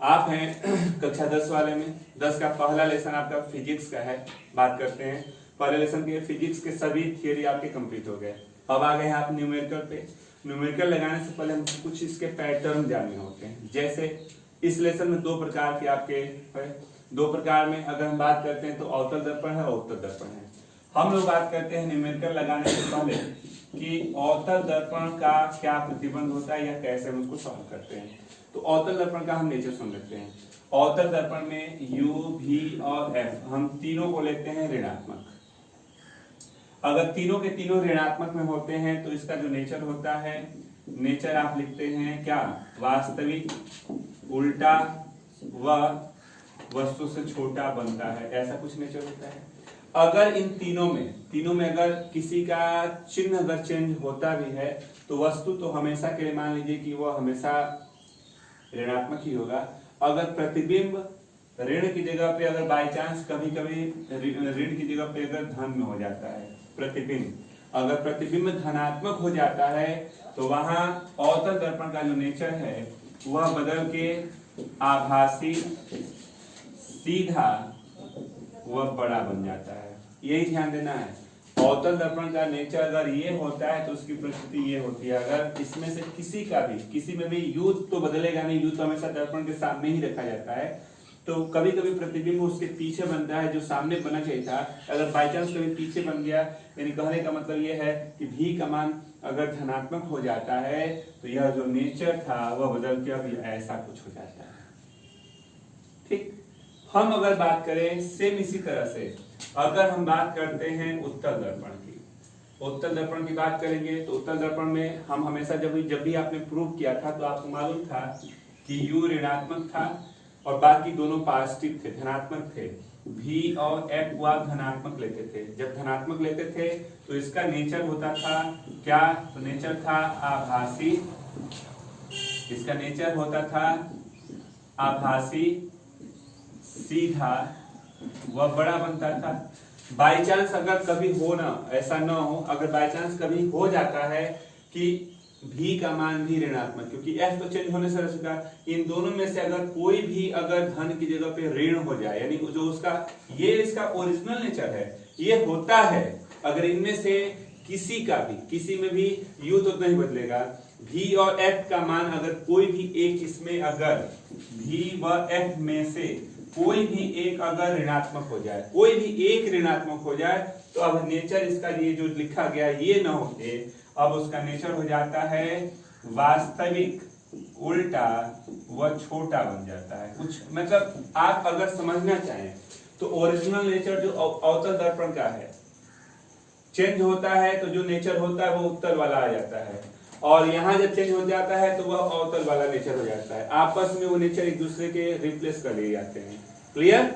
आप हैं कक्षा 10 वाले में। 10 का पहला लेसन आपका फिजिक्स का है। बात करते हैं पहले लेसन के फिजिक्स के सभी थियरी आपके कंप्लीट हो गए। अब आ गए हैं आप न्यूमेरिकल पे। न्यूमेरिकल लगाने से पहले हमको कुछ इसके पैटर्न जानने होते हैं। जैसे इस लेसन में दो प्रकार के आपके है। दो प्रकार में अगर हम बात करते हैं तो अवतल दर्पण है और उत्तल दर्पण है। हम लोग बात करते हैं न्यूमेरिकल लगाने से पहले कि अवतल दर्पण का क्या प्रतिबंध होता है या कैसे हम उसको सॉल्व करते हैं। तो अवतल दर्पण का हम नेचर सुन लेते हैं। अवतल दर्पण में U, V और F हम तीनों को लेते हैं ऋणात्मक। अगर तीनों के तीनों ऋणात्मक में होते हैं तो इसका जो नेचर होता है, नेचर आप लिखते हैं क्या, वास्तविक, उल्टा व वस्तु से छोटा बनता है, ऐसा कुछ नेचर होता है। अगर इन तीनों में अगर किसी का चिन्ह अगर चेंज होता भी है तो वस्तु तो हमेशा के लिए मान लीजिए कि वो हमेशा ऋणात्मक ही होगा। अगर प्रतिबिंब ऋण की जगह पे अगर बाय चांस कभी कभी ऋण की जगह पे अगर धन में हो जाता है, प्रतिबिंब अगर प्रतिबिंब धनात्मक हो जाता है तो वहां अवतल दर्पण का जो नेचर है वह बदल के आभासी, सीधा व बड़ा बन जाता है। यही ध्यान देना है। अवतल दर्पण का नेचर अगर ये होता है तो उसकी परिस्थिति ये होती है। अगर इसमें से किसी में भी U तो बदलेगा नहीं, U तो हमेशा दर्पण के सामने ही रखा जाता है। तो कभी कभी प्रतिबिंब उसके पीछे बनता है जो सामने बना चाहिए था। अगर बाई चांस कभी पीछे बन गया, यानी कहने का मतलब ये है कि V का मान अगर धनात्मक हो जाता है तो यह जो नेचर था वह बदल के अब ऐसा कुछ हो जाता है। ठीक। हम अगर बात करें सेम इसी तरह से अगर हम बात करते हैं उत्तल दर्पण की, उत्तल दर्पण की बात करेंगे तो उत्तल दर्पण में हम हमेशा जब भी आपने प्रूव किया था तो आपको मालूम था कि U ऋणात्मक था और बाकी दोनों पॉजिटिव थे, धनात्मक थे। V और F को आप धनात्मक लेते थे। जब धनात्मक लेते थे तो इसका नेचर होता था क्या, तो नेचर था आभासी, इसका नेचर होता था आभासी, सीधा वह बड़ा बनता था। बाई चांस अगर कभी हो ना, ऐसा ना हो, अगर बाई चांस कभी हो जाता है कि V का मान भी ऋणात्मक, क्योंकि F तो चेंज होने से रह, इन दोनों में से अगर कोई भी अगर धन की जगह पे ऋण हो जाए, यानी जो उसका ये इसका ओरिजिनल नेचर है ये होता है। अगर इनमें से किसी में भी U तो नहीं बदलेगा। V और F का मान अगर कोई भी एक इसमें अगर V व F में से कोई भी एक अगर ऋणात्मक हो जाए, कोई भी एक ऋणात्मक हो जाए तो अब नेचर इसका ये जो लिखा गया ये ना होते, अब उसका नेचर हो जाता है वास्तविक, उल्टा व छोटा बन जाता है। कुछ मतलब आप अगर समझना चाहें तो ओरिजिनल नेचर जो अवतल दर्पण का है चेंज होता है तो जो नेचर होता है वो उत्तल वाला आ जाता है, और यहाँ जब चेंज हो जाता है तो वह अवतल वाला नेचर हो जाता है। आपस में वो नेचर एक दूसरे के रिप्लेस कर लिए जाते हैं। क्लियर?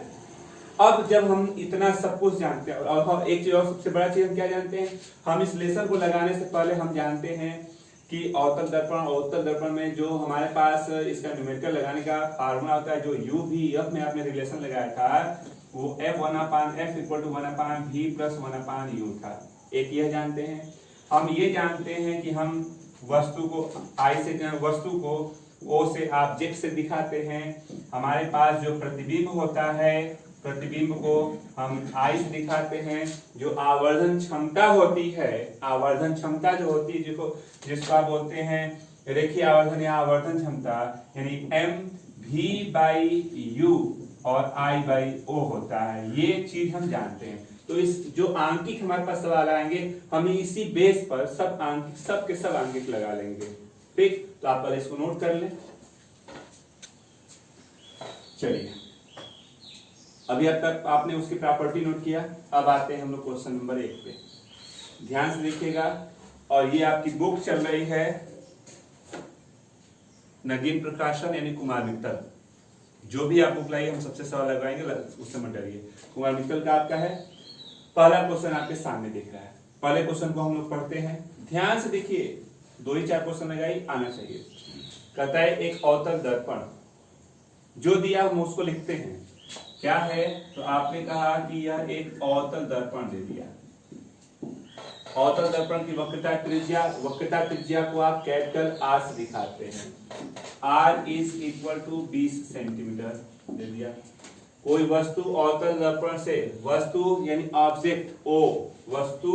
अब जब हम इतना सब कुछ जानते हैं और एक चीज और सबसे बड़ा चीज हम क्या जानते हैं, हम इस लेसन को लगाने से पहले हम जानते हैं कि अवतल दर्पण और उत्तल दर्पण में जो हमारे पास इसका न्यूमेरिकल लगाने का फार्मूला होता है, जो U V F में आपने रिलेशन लगाया था वो F1/F = 1/V + 1/U था। एक यह जानते हैं। हम ये जानते हैं कि हम वस्तु को O से ऑब्जेक्ट से दिखाते हैं। हमारे पास जो प्रतिबिंब होता है, प्रतिबिंब को हम I से दिखाते हैं। जो आवर्धन क्षमता होती है, आवर्धन क्षमता जो होती है जिसको आप बोलते हैं रेखीय आवर्धन या आवर्धन क्षमता, यानी mV/U और I/O होता है। ये चीज हम जानते हैं। तो इस जो आंकिक हमारे पास सवाल आएंगे हम इसी बेस पर सब के सब आंकिक लगा लेंगे। ठीक, तो आप पहले इसको नोट कर लें। चलिए, अभी अब तक आपने उसकी प्रॉपर्टी नोट किया। अब आते हैं हम लोग क्वेश्चन नंबर 1 पे। ध्यान से देखिएगा, और ये आपकी बुक चल रही है नगीन प्रकाशन यानी कुमार मित्तल। जो भी आप बुक लाइए हम सबसे सवाल लगाएंगे, उससे मत डरिए। कुमार मित्तल का आपका है। पहला क्वेश्चन आपके सामने दिख रहा है। पहले क्वेश्चन को हम लोग पढ़ते हैं। ध्यान से देखिए, 2 ही 4 क्वेश्चन लगाई, आना चाहिए। कहता है एक अवतल दर्पण जो दिया हम उसको लिखते हैं क्या है, तो आपने कहा कि यह एक अवतल दर्पण दे दिया। अवतल दर्पण की वक्रता त्रिज्या को आप कैपिटल R से दिखाते हैं। R is equal to 20 centimetre दे दिया। कोई वस्तु अवतल दर्पण से, वस्तु यानी ऑब्जेक्ट O, वस्तु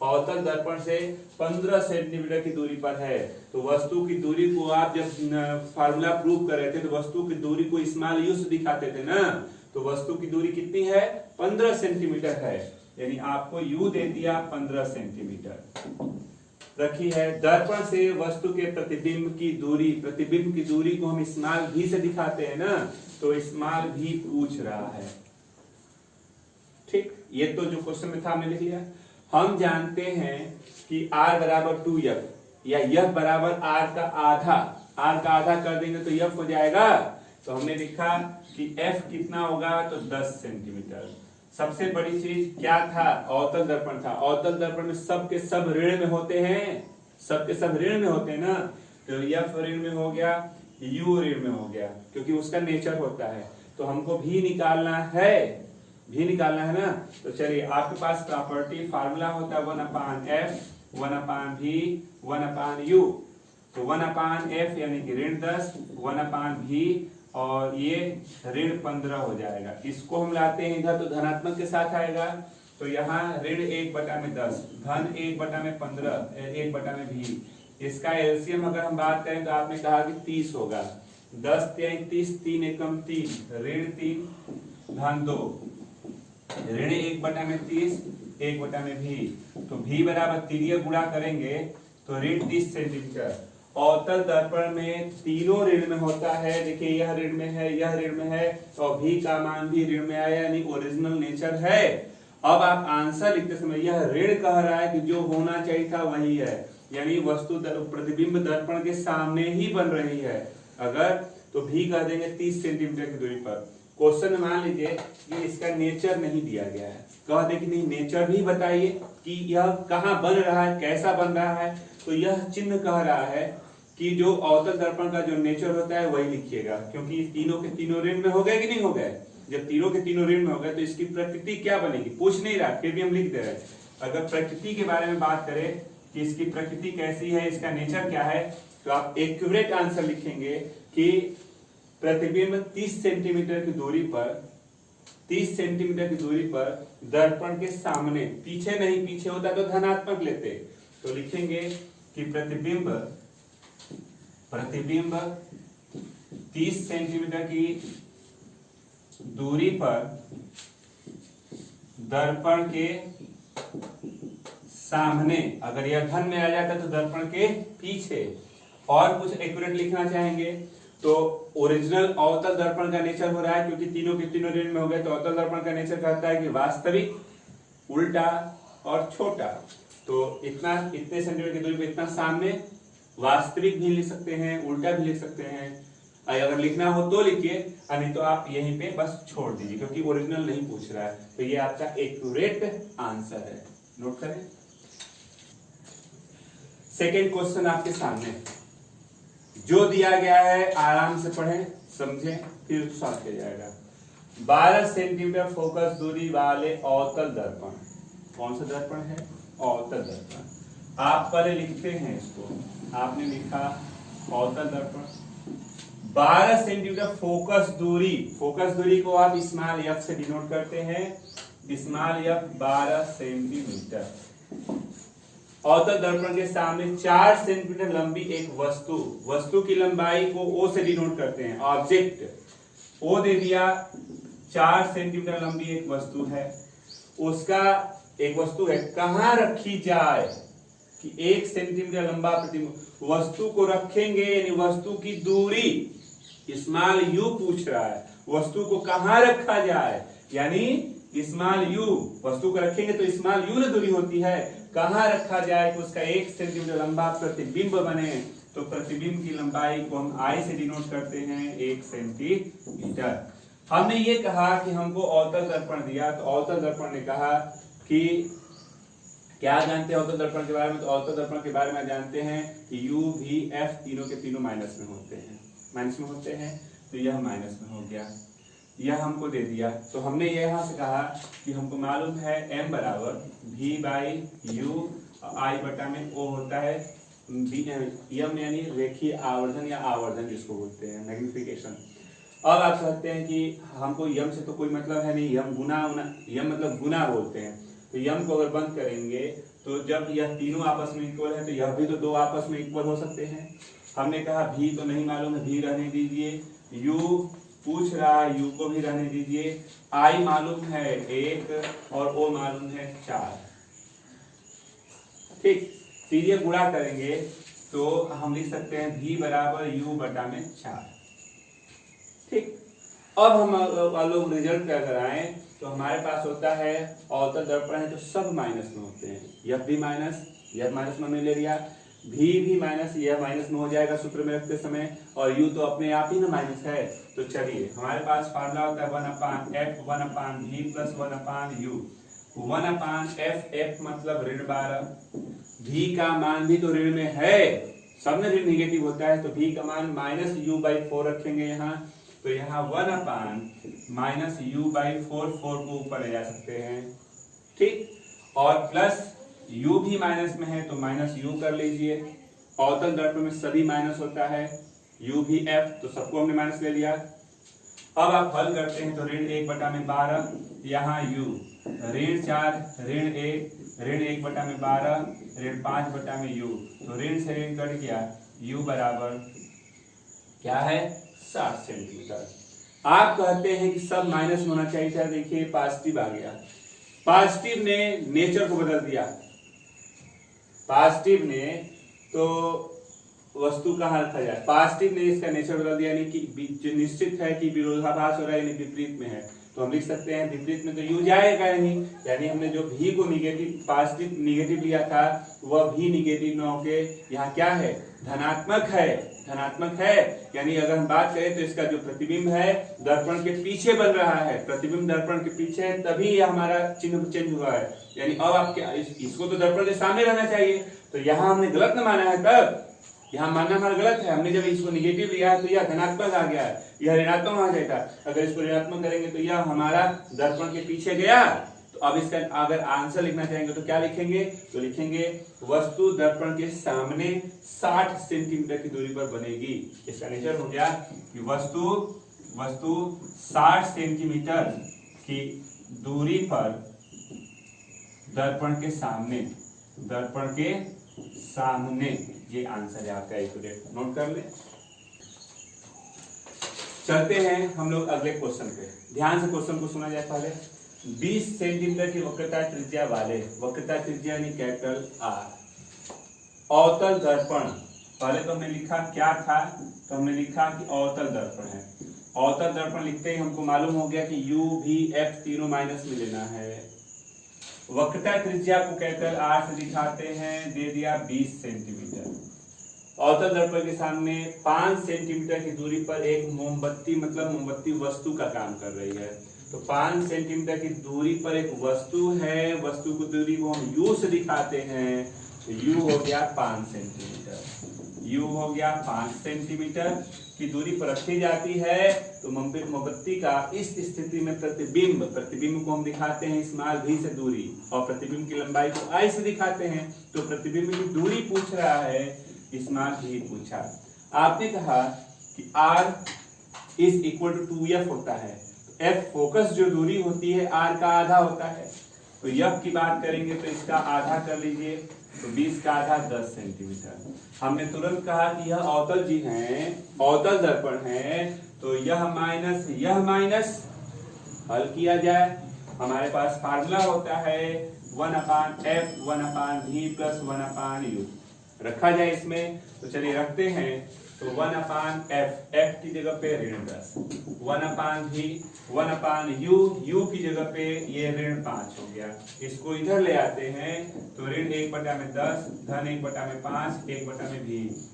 अवतल दर्पण से 15 सेंटीमीटर की दूरी पर है, तो वस्तु की दूरी को आप जब फार्मूला प्रूव कर रहे थे तो वस्तु की दूरी को स्मॉल u से दिखाते थे ना, तो वस्तु की दूरी कितनी है? 15 सेंटीमीटर है, यानी आपको u दे दिया 15 सेंटीमीटर रखी है। दर्पण से वस्तु के प्रतिबिंब की दूरी को हम स्मॉल v से दिखाते हैं ना, तो स्मॉल v पूछ रहा है। ठीक, ये तो जो क्वेश्चन में था हमने लिख लिया। हम जानते हैं कि r बराबर 2f या f बराबर r का आधा कर देंगे तो f हो जाएगा। तो हमने लिखा कि f कितना होगा, तो 10 सेंटीमीटर। सबसे बड़ी चीज क्या था? अवतल दर्पण था। अवतल दर्पण में सब के सब ऋण में होते हैं, ना, तो f ऋण में हो गया, u ऋण में हो गया, क्योंकि उसका नेचर होता है। तो हमको भी निकालना है ना। तो चलिए, आपके पास प्रॉपर्टी फार्मूला होता है 1/f 1/v 1/u। तो 1/f यानी कि ऋण 10, 1/v और ये ऋण 15 हो जाएगा। इसको हम लाते हैं इधर तो धनात्मक के साथ आएगा, तो यहाँ ऋण 1/10 धन 1/15 1/v। इसका एलसीएम अगर हम बात करें तो आपने कहा कि 30 होगा। 10 3 30, 3 एकम 3, ऋण 3 धन 2, ऋण 1/30 1/v। तो v बराबर तीनीय गुणा करेंगे तो ऋण 30 सेंटीमीटर। अवतल दर्पण में तीनों ऋण में होता है। देखिए, यह ऋण में है, यह ऋण में है, और v का मान भी ऋण में आया, यानी ओरिजिनल नेचर है। अब आप आंसर लिखते समय यह ऋण कह रहा है कि जो होना चाहिए था वही है, यानी वस्तु प्रतिबिंब दर्पण के सामने ही बन रही है। अगर तो v कह देंगे 30 सेंटीमीटर की दूरी पर। क्वेश्चन में मान लीजिए कि इसका नेचर नहीं दिया गया है, कह दे कि नहीं नेचर भी बताइए कि यह कहाँ बन रहा है, कैसा बन रहा है। तो यह चिन्ह कह रहा है कि जो अवतल दर्पण का जो नेचर होता है वही लिखिएगा, क्योंकि तीनों के तीनों ऋण में हो गए कि नहीं हो गए। जब तीनों के तीनों ऋण में हो गए तो इसकी प्रकृति क्या बनेगी, पूछ नहीं रहा, फिर भी हम लिख दे रहे हैं। अगर प्रकृति के बारे में बात करें कि इसकी प्रकृति कैसी है, इसका नेचर क्या है, तो आप एक्यूरेट आंसर लिखेंगे कि प्रतिबिंब 30 सेंटीमीटर की दूरी पर दर्पण के सामने, पीछे नहीं, पीछे होता तो धनात्मक लेते, तो लिखेंगे कि प्रतिबिंब 30 सेंटीमीटर की दूरी पर दर्पण के सामने, अगर यह धन में आ जाता तो दर्पण के पीछे। और कुछ एक्यूरेट लिखना चाहेंगे तो ओरिजिनल अवतल दर्पण का नेचर हो रहा है, क्योंकि तीनों के तीनों ऋण में हो गए, तो अवतल दर्पण का नेचर कहता है कि वास्तविक, उल्टा और छोटा। तो इतने सेंटीमीटर की दूरी पे इतना सामने, वास्तविक भी लिख सकते हैं, उल्टा भी लिख सकते हैं। अगर लिखना हो तो लिखिए, नहीं तो आप यहीं पे बस छोड़ दीजिए, क्योंकि ओरिजिनल नहीं पूछ रहा है। तो ये आपका एक्यूरेट आंसर है, नोट करें। सेकेंड क्वेश्चन आपके सामने जो दिया गया है, आराम से पढ़ें, समझें, फिर सॉल्व किया जाएगा। 12 सेंटीमीटर फोकस दूरी वाले अवतल दर्पण, कौन सा दर्पण है? अवतल दर्पण। आप पहले लिखते हैं इसको, आपने लिखा अवतल दर्पण 12 सेंटीमीटर फोकस दूरी को आप स्मॉल f से डिनोट करते हैं, स्मॉल f 12 सेंटीमीटर। अवतल दर्पण के सामने 4 सेंटीमीटर लंबी एक वस्तु की लंबाई को O से डिनोट करते हैं। ऑब्जेक्ट O दे दिया, 4 सेंटीमीटर लंबी एक वस्तु है, उसका एक वस्तु है, कहाँ रखी जाए कि 1 सेंटीमीटर लंबा प्रतिबिंब। वस्तु को रखेंगे, यानी वस्तु की दूरी स्मॉल u पूछ रहा है, वस्तु को कहाँ रखा जाए, यानी स्मॉल u, वस्तु को रखेंगे तो स्मॉल u न दूरी होती है, कहाँ रखा जाए कि उसका 1 सेंटीमीटर लंबा प्रतिबिंब बने। तो प्रतिबिंब की लंबाई को हम I से डिनोट करते हैं 1 सेंटीमीटर। हमने ये कहा कि हमको अवतल दर्पण दिया, तो अवतल दर्पण ने कहा कि क्या जानते हैं अवतल दर्पण के बारे में, तो अवतल दर्पण के बारे में जानते हैं कि U, V, F तीनों के तीनों माइनस में होते हैं, तो यह माइनस में हो गया, यह हमको दे दिया। तो हमने यहाँ से कहा कि हमको मालूम है M बराबर V बाई U आई बटा में ओ होता है यम, यानी रेखीय आवर्धन या आवर्धन जिसको बोलते हैं, मैग्निफिकेशन। अब आप कहते हैं कि हमको यम से तो कोई मतलब है नहीं, यम गुना, यम मतलब गुना बोलते हैं, तो यम को अगर बंद करेंगे तो जब यह तीनों आपस में इक्वल है तो यह भी तो दो आपस में इक्वल हो सकते हैं। हमने कहा भी तो नहीं मालूम है, भी रहने दीजिए, यू पूछ रहा है, यू को भी रहने दीजिए, आई मालूम है 1 और ओ मालूम है 4। ठीक, फिर ये गुणा करेंगे तो हम लिख सकते हैं भी बराबर यू बटा में 4। ठीक, अब हम लोग रिजल्ट क्या कराएं तो हमारे पास होता है अवतल दर्पण है तो सब माइनस में होते हैं, यह भी माइनस, यह माइनस में ले लिया, भी माइनस, यह माइनस में हो जाएगा सूत्र में रखते समय, और यू तो अपने आप ही ना माइनस है। तो चलिए हमारे पास फार्मूला होता है 1/f 1/v plus 1/u, 1/f, f मतलब ऋण 12, भी का मान भी तो ऋण में है, सब में ऋण निगेटिव होता है, तो भी का मान -u/4 रखेंगे यहाँ, तो यहाँ 1/-u/4, 4 को ऊपर ले जा सकते हैं। ठीक, और प्लस u भी माइनस में है तो -u कर लीजिए, अवतल दर्पण में सभी माइनस होता है, u भी f, तो सबको हमने माइनस ले लिया। अब आप हल करते हैं तो ऋण 1/12, यहाँ u, ऋण 4, ऋण 1, ऋण 1/12, ऋण 5/u, तो ऋण से ऋण कट गया, u बराबर क्या है 60 सेंटीमीटर। आप कहते हैं कि सब माइनस में होना चाहिए था, देखिए पॉजिटिव आ गया, पॉजिटिव ने नेचर को बदल दिया, पॉजिटिव ने तो वस्तु कहाँ रखा जाए, पॉजिटिव ने इसका नेचर बदल दिया, यानी कि जो निश्चित है कि विरोधाभास हो रहा है यानी विपरीत में है, तो हम लिख सकते हैं विपरीत में तो यू जाएगा नहीं, यानी हमने जो भी को निगेटिव पॉजिटिव निगेटिव लिया था वह भी निगेटिव न होके यहाँ क्या है धनात्मक है, धनात्मक है, यानी अगर हम बात करें तो इसका जो प्रतिबिंब है दर्पण के पीछे बन रहा है, प्रतिबिंब दर्पण के पीछे है तभी यह हमारा चिन्ह चेंज हुआ है, यानी अब आपके इसको तो दर्पण के सामने रहना चाहिए, तो यहाँ हमने गलत न माना है, तब यहाँ मानना हमारा गलत है, हमने जब इसको निगेटिव लिया है तो यह धनात्मक आ गया है, यह ऋणात्मक आ जाएगा, अगर इसको ऋणात्मक करेंगे तो यह हमारा दर्पण के पीछे गया। तो अब इसका अगर आंसर लिखना चाहेंगे तो क्या लिखेंगे, तो लिखेंगे वस्तु दर्पण के सामने 60 सेंटीमीटर की दूरी पर बनेगी। इसका नेचर हो गया कि वस्तु 60 सेंटीमीटर की दूरी पर दर्पण के सामने, ये आंसर है आपका, एक्यूरेट नोट कर ले। चलते हैं हम लोग अगले क्वेश्चन पे, ध्यान से क्वेश्चन को सुना जाए पहले। 20 सेंटीमीटर की वक्रता त्रिज्या वाले, वक्रता त्रिज्या यानी कैपिटल आर, अवतल दर्पण, पहले तो हमने लिखा क्या था, तो हमने लिखा कि अवतल दर्पण है, अवतल दर्पण लिखते ही हमको मालूम हो गया कि u भी f तीनों माइनस में लेना है, वक्रता त्रिज्या को कैपिटल आर से दिखाते हैं, दे दिया 20 सेंटीमीटर, अवतल दर्पण के सामने 5 सेंटीमीटर की दूरी पर एक मोमबत्ती, मतलब मोमबत्ती वस्तु का काम कर रही है, तो 5 सेंटीमीटर की दूरी पर एक वस्तु है, वस्तु की दूरी को हम u से दिखाते हैं, तो u हो गया 5 सेंटीमीटर, u हो गया 5 सेंटीमीटर की दूरी पर रखी जाती है, तो मोमबत्ती का इस स्थिति में प्रतिबिंब को हम दिखाते हैं स्मॉल v से दूरी, और प्रतिबिंब की लंबाई को i से दिखाते हैं, तो प्रतिबिंब की दूरी पूछ रहा है, स्मॉल v पूछा। आपने कहा कि r is equal to 2f होता है, तो f फोकस जो दूरी होती है r का आधा होता है, तो f की बात करेंगे तो इसका आधा कर लीजिए, तो 20 का आधा 10 सेंटीमीटर। हमने तुरंत कहा कि यह अवतल जी हैं, अवतल दर्पण है, तो यह माइनस हल किया जाए, हमारे पास फार्मूला होता है 1/f 1/v प्लस 1/u, रखा जाए इसमें, तो चलिए रखते हैं, तो 1/f, f की जगह पे ऋण 10, 1/v 1/u, u की जगह पे ये ऋण 5 हो गया, इसको इधर ले आते हैं, तो ऋण 1/10 धन 1/5 1/v,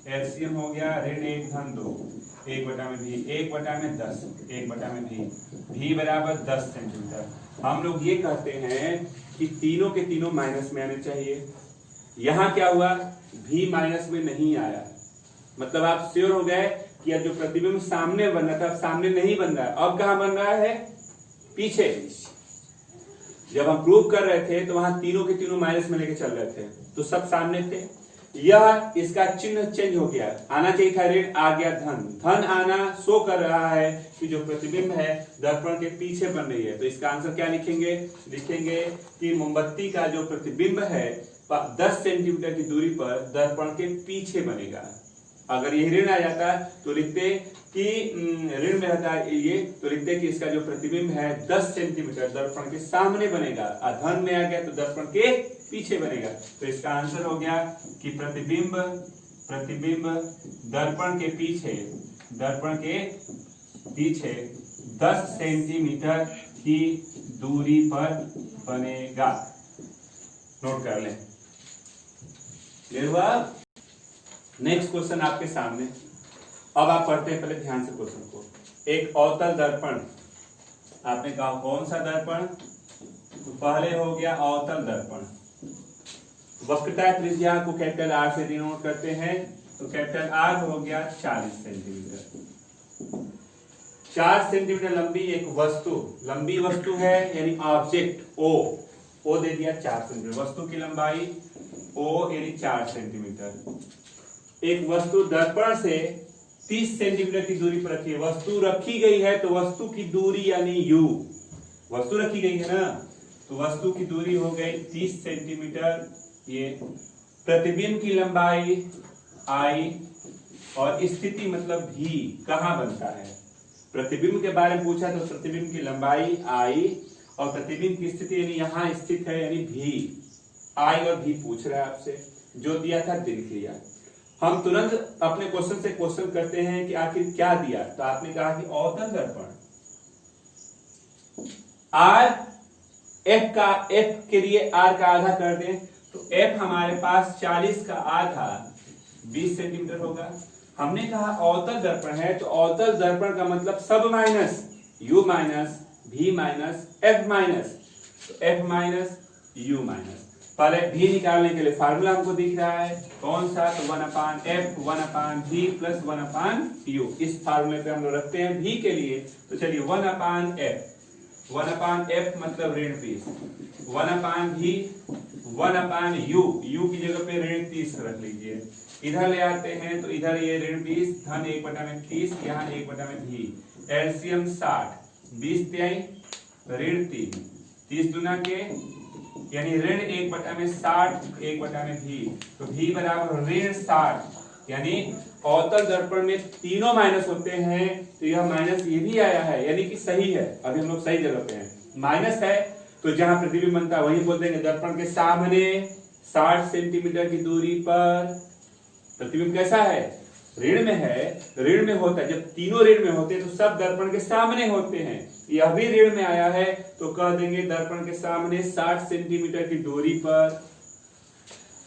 एलसीएम हो गया ऋण 1 धन 2 1/v 1/10 1/v, v बराबर 10 सेंटीमीटर। हम लोग ये कहते हैं कि तीनों के तीनों माइनस में आने चाहिए, यहाँ क्या हुआ v माइनस में नहीं आया, मतलब आप श्योर हो गए कि अब जो प्रतिबिंब सामने बन रहा था सामने नहीं बन रहा है, अब कहां बन रहा है पीछे, जब हम प्रूव कर रहे थे तो वहां तीनों के तीनों माइनस में लेके चल रहे थे, तो सब सामने थे। यह इसका चिन्ह चेंज हो गया, आना चाहिए था ऋण, आ गया धन। धन आना शो कर रहा है कि जो प्रतिबिंब है दर्पण के पीछे बन रही है। तो इसका आंसर क्या लिखेंगे? लिखेंगे कि मोमबत्ती का जो प्रतिबिंब है 10 सेंटीमीटर की दूरी पर दर्पण के पीछे बनेगा। अगर ये ऋण आ जाता तो लिखते कि ऋण में रहता है ये, तो लिखते कि इसका जो प्रतिबिंब है 10 सेंटीमीटर दर्पण के सामने बनेगा, और धन में आ गया तो दर्पण के पीछे बनेगा। तो इसका आंसर हो गया कि प्रतिबिंब दर्पण के पीछे 10 सेंटीमीटर की दूरी पर बनेगा। नोट कर लें। क्लियर हुआ? नेक्स्ट क्वेश्चन आपके सामने। अब आप पढ़ते हैं पहले ध्यान से क्वेश्चन को। एक अवतल दर्पण, आपने कहा कौन सा दर्पण? तो पहले हो गया अवतल दर्पण। वक्रता त्रिज्या को कैपिटल आर से डिनोट करते हैं, तो कैपिटल आर हो गया 40 सेंटीमीटर। 4 सेंटीमीटर लंबी एक वस्तु, लंबी वस्तु है यानी ऑब्जेक्ट ओ दे दिया 4 सेंटीमीटर। वस्तु की लंबाई ओ यानी 4 सेंटीमीटर। एक वस्तु दर्पण से 30 सेंटीमीटर की दूरी पर रखी है। वस्तु रखी गई है तो वस्तु की दूरी यानी यू, वस्तु रखी गई है ना, तो वस्तु की दूरी हो गई 30 सेंटीमीटर। ये प्रतिबिंब की लंबाई आई और स्थिति मतलब भी कहां बनता है। प्रतिबिंब के बारे में पूछा तो प्रतिबिंब की लंबाई आई और प्रतिबिंब की स्थिति यानी यहां स्थित है यानी भी। आई और भी पूछ रहा है आपसे, जो दिया था लिख लिया। हम तुरंत अपने क्वेश्चन से क्वेश्चन करते हैं कि आखिर क्या दिया। तो आपने कहा कि अवतल दर्पण आर एफ के लिए आर का आधा कर दें, तो एफ हमारे पास 40 का आधा 20 सेंटीमीटर होगा। हमने कहा अवतल दर्पण है तो अवतल दर्पण का मतलब सब माइनस यू माइनस भी माइनस एफ माइनस, तो एफ माइनस यू माइनस। पहले भी निकालने के लिए फार्मूला हमको दिख रहा है कौन सा, तो 1/f 1/v प्लस 1/u। इस फार्मूले पे हम लोग रखते हैं भी के लिए। तो चलिए 1/f मतलब ऋण 30, 1/v 1/u, u की जगह पे ऋण 30 रख लीजिए। इधर ले आते हैं तो इधर ये ऋण 20 धन 1/30, यहाँ 1/v, एलसीएम 60, 20 तिहाई ऋण 3, 30 दुना के यानी ऋण 1/60 1/v, तो v बराबर ऋण 60। यानी अवतल दर्पण में तीनों माइनस होते हैं, तो यह माइनस ये भी आया है यानी कि सही है। अभी हम लोग सही जगह पे हैं। माइनस है तो जहां प्रतिबिंब बनता है वहीं बोल देंगे दर्पण के सामने 60 सेंटीमीटर की दूरी पर। प्रतिबिंब कैसा है? ऋण में है, ऋण में होता है। जब तीनों ऋण में होते हैं तो सब दर्पण के सामने होते हैं। यह भी ऋण में आया है तो कह देंगे दर्पण के सामने 60 सेंटीमीटर की दूरी पर।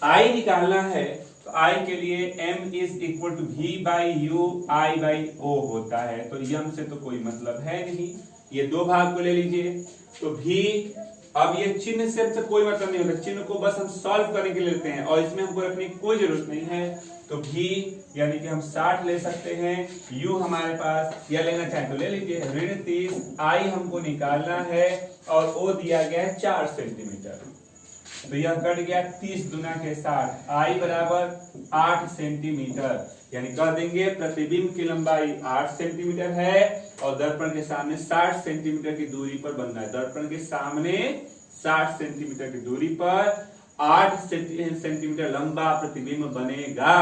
आई निकालना है तो आई के लिए m is equal to v by U I by O होता है, तो यम से तो कोई मतलब है नहीं। ये दो भाग को ले लीजिए तो v, अब ये चिन्ह से हमसे कोई मतलब नहीं होता, चिन्ह को बस हम सॉल्व करने के लिए लेते हैं और इसमें हमको रखने की कोई जरूरत नहीं है। तो v यानी कि हम 60 ले सकते हैं, u हमारे पास या लेना चाहे तो ले लीजिए ऋण 30, i हमको निकालना है और o दिया गया है 4 सेंटीमीटर। तो यह कट गया 30 दुना के 60, i बराबर 8 सेंटीमीटर। यानी कह देंगे प्रतिबिंब की लंबाई 8 सेंटीमीटर है और दर्पण के सामने 60 सेंटीमीटर की दूरी पर बनना है। दर्पण के सामने 60 सेंटीमीटर की दूरी पर 8 सेंटीमीटर लंबा प्रतिबिंब बनेगा।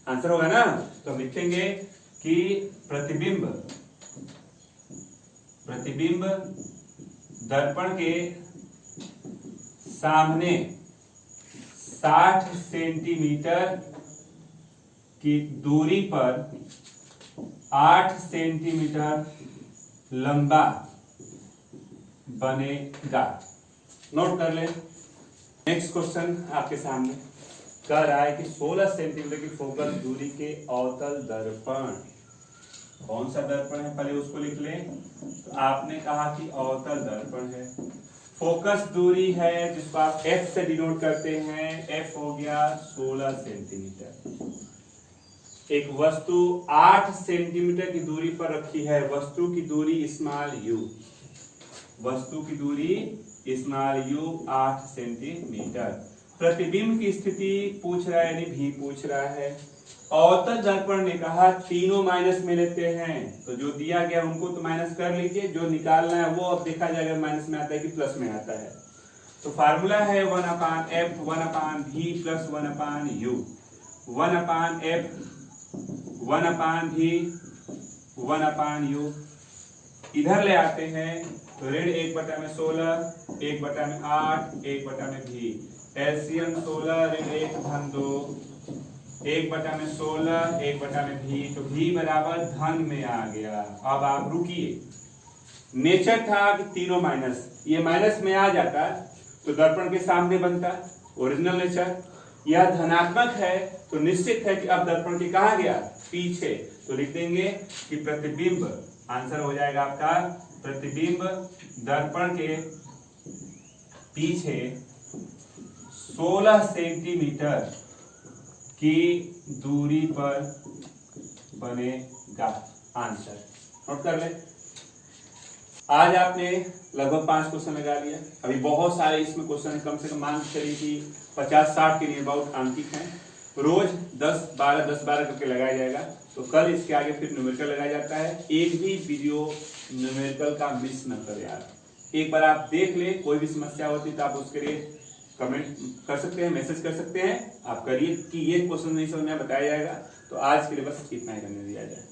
आंसर होगा ना? तो हम लिखेंगे कि प्रतिबिंब दर्पण के सामने 60 सेंटीमीटर की दूरी पर 8 सेंटीमीटर लंबा बनेगा। नोट कर ले। नेक्स्ट क्वेश्चन आपके सामने कह रहा है कि 16 सेंटीमीटर की फोकस दूरी के अवतल दर्पण, कौन सा दर्पण है पहले उसको लिख लें। तो आपने कहा कि अवतल दर्पण है, फोकस दूरी है जिसको आप f से डिनोट करते हैं, f हो गया 16 सेंटीमीटर। एक वस्तु 8 सेंटीमीटर की दूरी पर रखी है, वस्तु की दूरी स्मॉल u। वस्तु की दूरी स्मॉल u 8 सेंटीमीटर। प्रतिबिंब की स्थिति पूछ रहा है, यानी भी पूछ रहा है। औसत दर्पण ने कहा तीनों माइनस में लेते हैं, तो जो दिया गया उनको तो माइनस कर लीजिए, जो निकालना है वो अब देखा जाएगा माइनस में आता है कि प्लस में आता है। तो फार्मूला है 1/f 1/v plus 1/u, 1/f 1/v 1/u। इधर ले आते हैं तो ऋण 1/16 1/8 1/v, एलसीएम 16 ऋण 1 धन 2 1/16 1/v, तो v बराबर धन में आ गया। अब आप रुकिए, नेचर था कि तीनों माइनस, ये माइनस में आ जाता तो दर्पण के सामने बनता ओरिजिनल नेचर। यह धनात्मक है तो निश्चित है कि अब दर्पण के कहा गया, पीछे। तो लिख देंगे कि प्रतिबिंब, आंसर हो जाएगा आपका प्रतिबिंब दर्पण के पीछे 16 सेंटीमीटर की दूरी पर बनेगा। आंसर नोट कर ले। आज आपने लगभग 5 क्वेश्चन लगा लिया। अभी बहुत सारे इसमें क्वेश्चन कम से कम मान चलिए कि 50-60 के लिए बहुत आंकिक हैं। रोज 10-12 करके लगाया जाएगा। तो कल इसके आगे फिर न्यूमेरिकल लगाया जाता है। एक भी वीडियो न्यूमेरिकल का मिस न करें यार। एक बार आप देख ले, कोई भी समस्या होती तो आप उसके लिए कमेंट कर सकते हैं, मैसेज कर सकते हैं, आप करिए कि ये क्वेश्चन नहीं समझ में बताया जाएगा। तो आज के लिए बस इतना ही करने दिया जाए।